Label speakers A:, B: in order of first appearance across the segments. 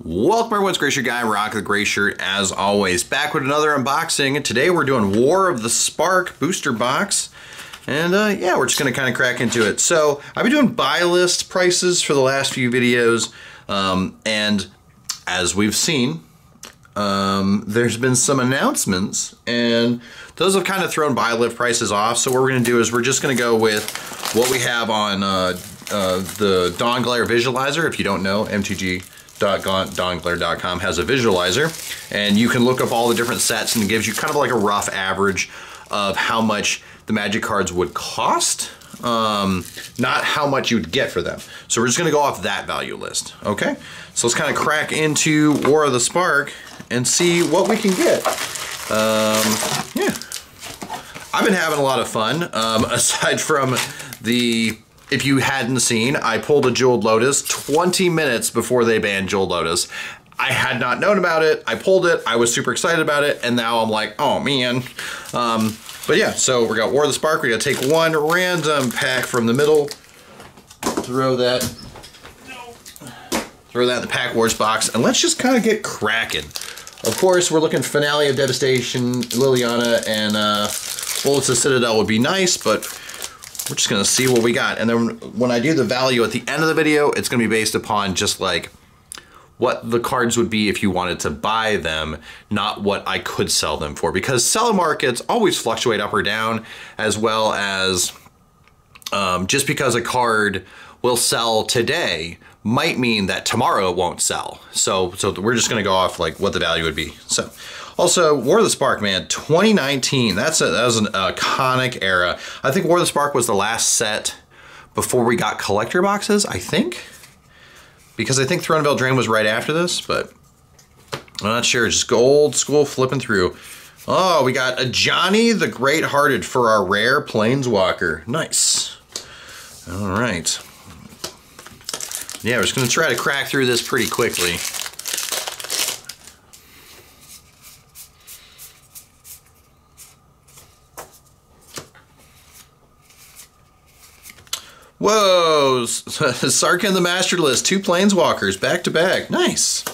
A: Welcome everyone, it's Gray Shirt Guy, Rock the Gray Shirt as always. Back with another unboxing. Today we're doing War of the Spark booster box. And yeah, we're just gonna kind of crack into it. So I've been doing buy list prices for the last few videos. And as we've seen, there's been some announcements and those have kind of thrown buy list prices off. So what we're gonna do is we're just gonna go with what we have on the Dawn Glare Visualizer. If you don't know, MTG.DawnGlare.com has a visualizer, and you can look up all the different sets and it gives you kind of like a rough average of how much the Magic cards would cost, not how much you'd get for them. So we're just gonna go off that value list, okay? So let's kind of crack into War of the Spark and see what we can get. Yeah, I've been having a lot of fun, aside from if you hadn't seen, I pulled a Jeweled Lotus 20 minutes before they banned Jeweled Lotus. I had not known about it. I pulled it. I was super excited about it. And now I'm like, oh man. But yeah, so we got War of the Spark. We got to take one random pack from the middle. Throw that in the Pack Wars box. And let's just kind of get cracking. Of course, we're looking Finale of Devastation, Liliana, and Bullets of Citadel would be nice, but we're just gonna see what we got. And then when I do the value at the end of the video, it's gonna be based upon just like what the cards would be if you wanted to buy them, not what I could sell them for. Because seller markets always fluctuate up or down, as well as just because a card will sell today might mean that tomorrow it won't sell. So we're just gonna go off like what the value would be. So. Also, War of the Spark, man, 2019, that was an iconic era. I think War of the Spark was the last set before we got collector boxes, I think. Because I think Throne of Eldraine was right after this, but I'm not sure. Just go old school flipping through. Oh, we got Ajani the Great-Hearted for our rare Planeswalker. Nice. All right. Yeah, we're just gonna try to crack through this pretty quickly. Whoa, Sarkhan the Masterless, 2 Planeswalkers back to back, nice.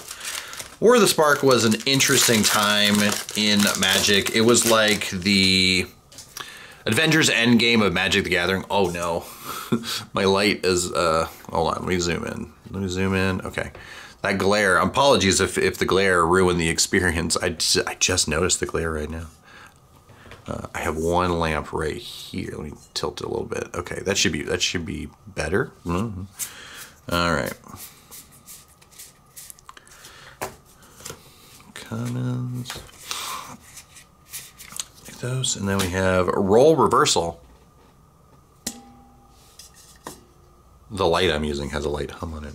A: War of the Spark was an interesting time in Magic. It was like the Avengers Endgame of Magic the Gathering. Oh no, my light is, hold on, let me zoom in, okay. That glare, apologies if the glare ruined the experience. I just noticed the glare right now. I have one lamp right here. Let me tilt it a little bit. Okay, that should be better. Mm-hmm. All right. Commons. Like those, and then we have Roll Reversal. The light I'm using has a light hum on it.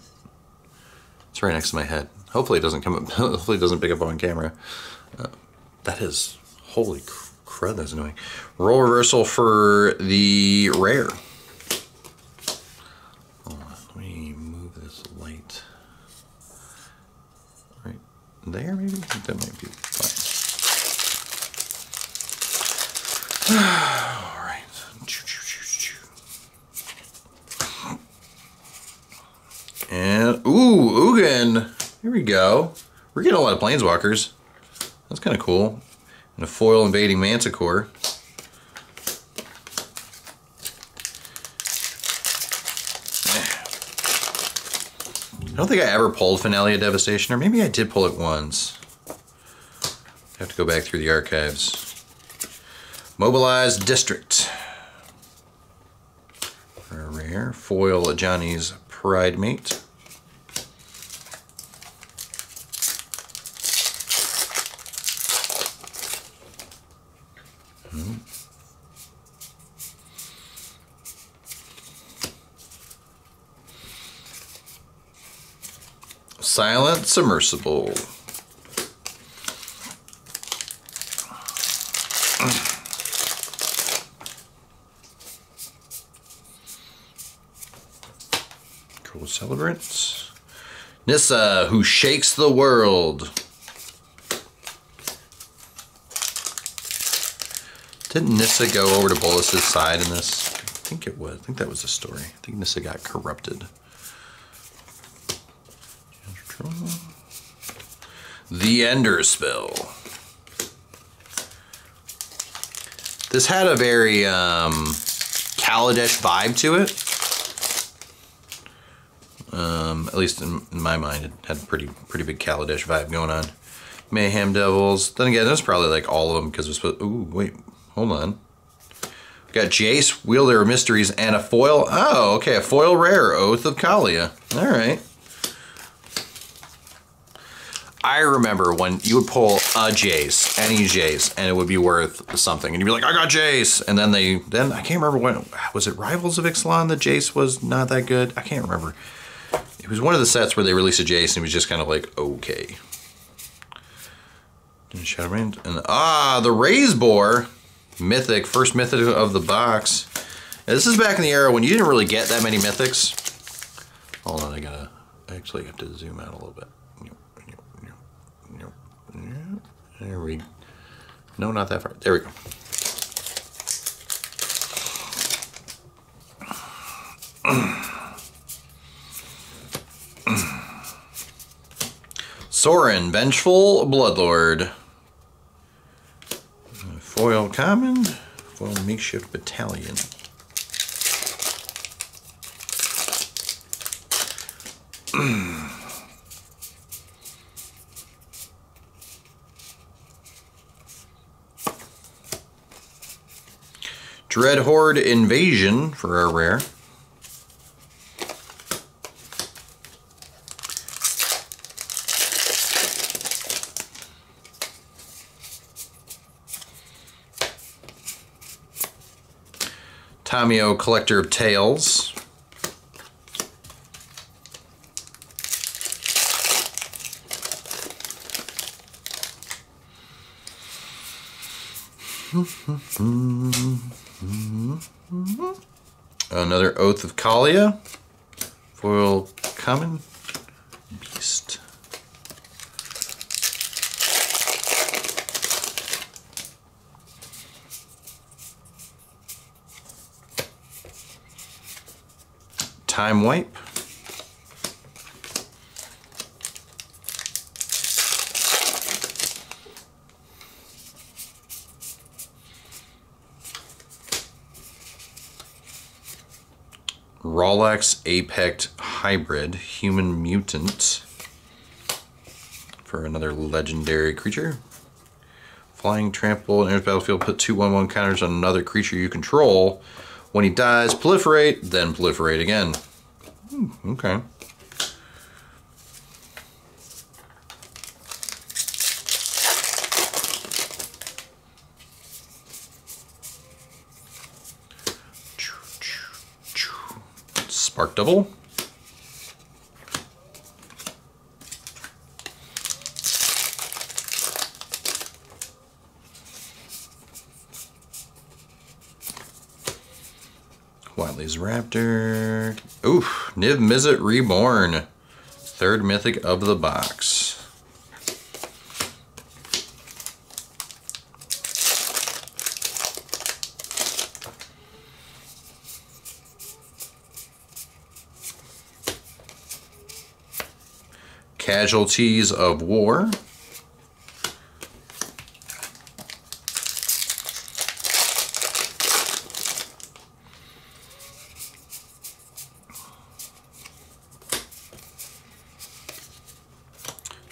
A: It's right next to my head. Hopefully it doesn't come up. Hopefully it doesn't pick up on camera. That is holy crap. That's annoying. Roll Reversal for the rare. Hold on, let me move this light right there, maybe? I think that might be fine. All right. And, ooh, Ugin. Here we go. We're getting a lot of Planeswalkers. That's kind of cool. And a foil invading Manticore. I don't think I ever pulled Finale of Devastation, or maybe I did pull it once. I have to go back through the archives. Mobilized District. For a rare. Foil Ajani's Pridemate. Silent Submersible. Cool Celebrant. Nissa, who shakes the world. Didn't Nissa go over to Bolas's side in this? I think it was. I think that was the story. I think Nissa got corrupted. The Ender Spill. This had a very Kaladesh vibe to it. At least in my mind, it had a pretty big Kaladesh vibe going on. Mayhem Devils. Then again, that's probably like all of them because it was supposed. Ooh, wait, hold on. We got Jace, Wielder of Mysteries, and a foil. Oh, okay, a foil rare, Oath of Kaalia. All right. I remember when you would pull a Jace, any Jace, and it would be worth something, and you'd be like, "I got Jace," and then I can't remember when was it. Rivals of Ixalan, the Jace was not that good. I can't remember. It was one of the sets where they released a Jace, and it was just kind of like okay. Shadowbrand and the Razeboar, mythic, first mythic of the box. Now, this is back in the era when you didn't really get that many mythics. Hold on, I actually have to zoom out a little bit. There we go. No, not that far. There we go. Sorin, Vengeful Bloodlord. Foil common, foil makeshift battalion. Dreadhorde Invasion for our rare. Tamiyo, Collector of Tales. Another Oath of Kaalia. Foil common. Beast. Time Wipe. Rawlax Apex Hybrid Human Mutant for another legendary creature. Flying Trample, enters battlefield, put 2/1/1 counters on another creature you control. When he dies, proliferate, then proliferate again. Okay. Spark Double. Wildly's Raptor. Oof, Niv Mizzet Reborn. Third mythic of the box. Casualties of War.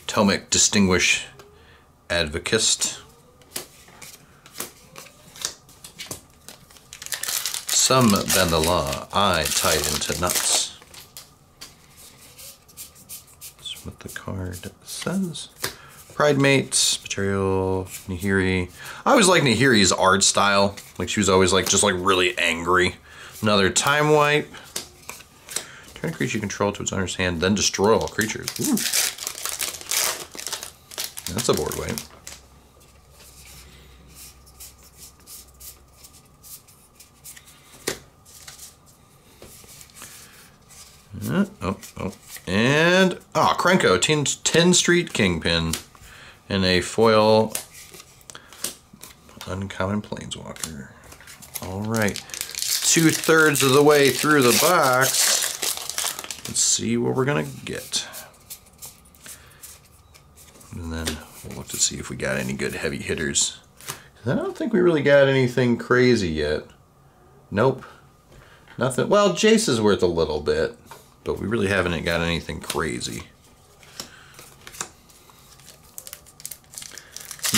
A: Tomic Distinguished Advocist. Some bend the law, I tied into nuts. That's what the card says. Pridemates, material, Nahiri. I always like Nahiri's art style. Like she was always like just like really angry. Another Time Wipe. Turn a creature you control to its owner's hand, then destroy all creatures. Ooh. That's a board wipe. And Krenko, 10 Street Kingpin, and a foil uncommon Planeswalker. All right, 2/3 of the way through the box. Let's see what we're gonna get. And then we'll look to see if we got any good heavy hitters. I don't think we really got anything crazy yet. Nope. Nothing. Well, Jace is worth a little bit, but we really haven't got anything crazy.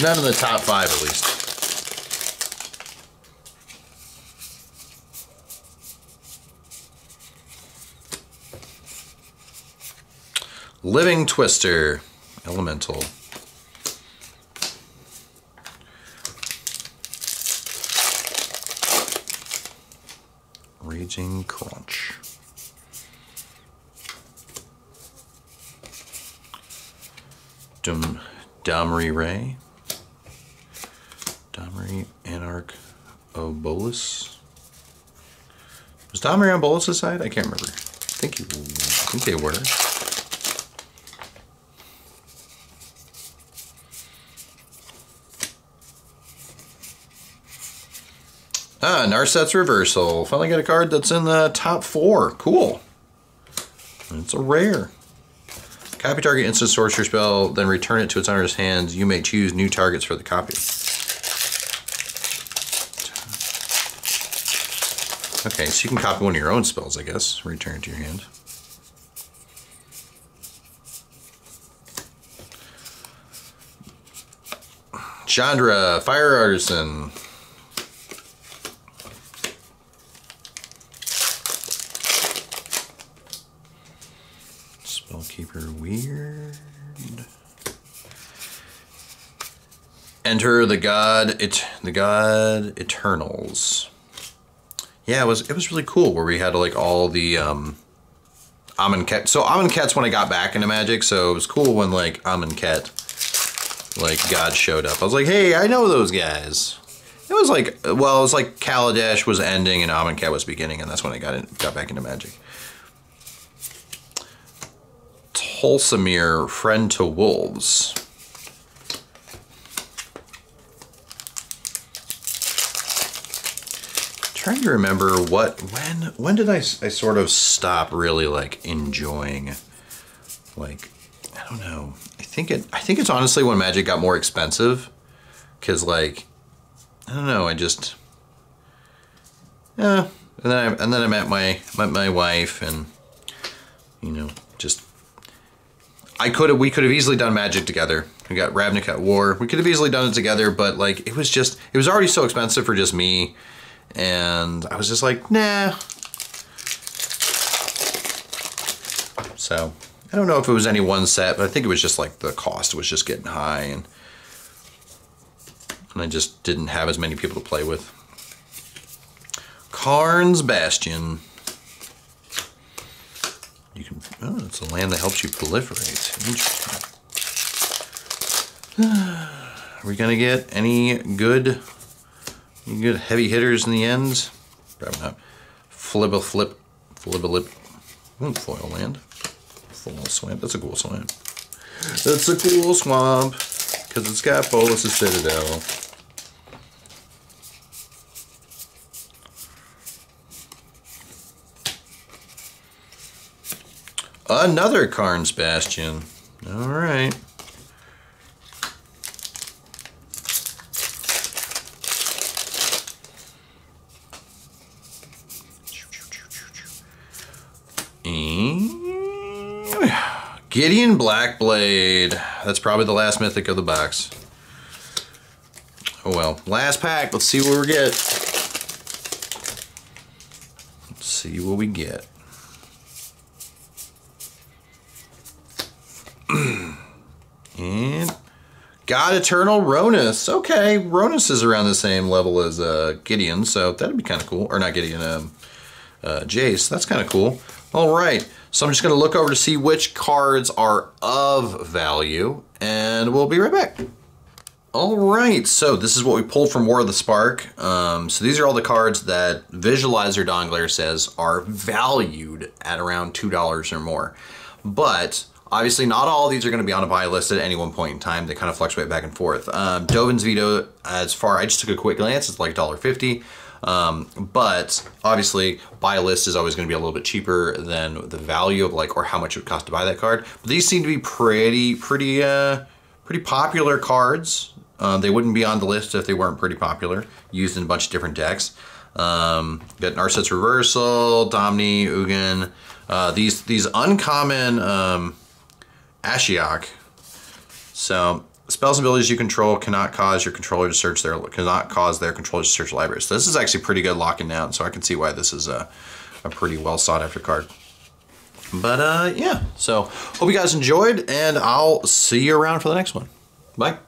A: None in the top 5, at least. Living Twister. Elemental. Raging Crunch. Domri Ray. Domri Anarch Obolus. Was Domri on Bolus's side? I can't remember. I think they were. Ah, Narset's Reversal. Finally got a card that's in the top 4. Cool. It's a rare. Copy target instant sorcerer spell, then return it to its owner's hands. You may choose new targets for the copy. Okay, so you can copy one of your own spells, I guess. Return it to your hand. Chandra, Fire Artisan. Spellkeeper Weird. Enter the God Eternals. Yeah, it was really cool where we had like all the Amonkhet. So Amonkhet's when I got back into Magic, so it was cool when like Amonkhet, like God showed up. I was like, hey, I know those guys. It was like, well, it was like Kaladesh was ending and Amonkhet was beginning, and that's when I got back into Magic. Tolsimir, Friend to Wolves. Trying to remember when did I sort of stop really like enjoying, like, I don't know. I think it's honestly when Magic got more expensive, because like, I don't know, I just, yeah. And then I met my wife, and you know, just we could have easily done Magic together. We got Ravnica War. We could have easily done it together, but like it was already so expensive for just me. And I was just like, nah. So, I don't know if it was any one set, but I think it was just like the cost was just getting high, and I just didn't have as many people to play with. Karn's Bastion. You can, oh, it's a land that helps you proliferate. Interesting. Are we gonna get any good heavy hitters in the end? Probably not. Flibbalip. Foil land. Foil swamp. That's a cool swamp. That's a cool swamp because it's got Bolus's Citadel. Another Karn's Bastion. All right. Gideon Blackblade. That's probably the last mythic of the box. Oh well, last pack. Let's see what we get. Let's see what we get. And God Eternal Ronus. Okay, Ronus is around the same level as Gideon, so that'd be kind of cool. Or not Gideon, Jace. That's kind of cool. All right, so I'm just going to look over to see which cards are of value, and we'll be right back. All right, so this is what we pulled from War of the Spark. So these are all the cards that Visualizer Dongler says are valued at around $2 or more. But obviously not all of these are going to be on a buy list at any one point in time. They kind of fluctuate back and forth. Dovin's Veto, I just took a quick glance, it's like $1.50. But obviously buy list is always going to be a little bit cheaper than the value of like, or how much it would cost to buy that card. But these seem to be pretty pretty popular cards. They wouldn't be on the list if they weren't pretty popular, used in a bunch of different decks. Got Narset's Reversal, Domni, Ugin, these uncommon Ashiok. So spells and abilities you control cannot cause your controller to search their controllers to search libraries. So this is actually pretty good locking down. So I can see why this is a pretty well sought after card. But yeah, so hope you guys enjoyed, and I'll see you around for the next one. Bye.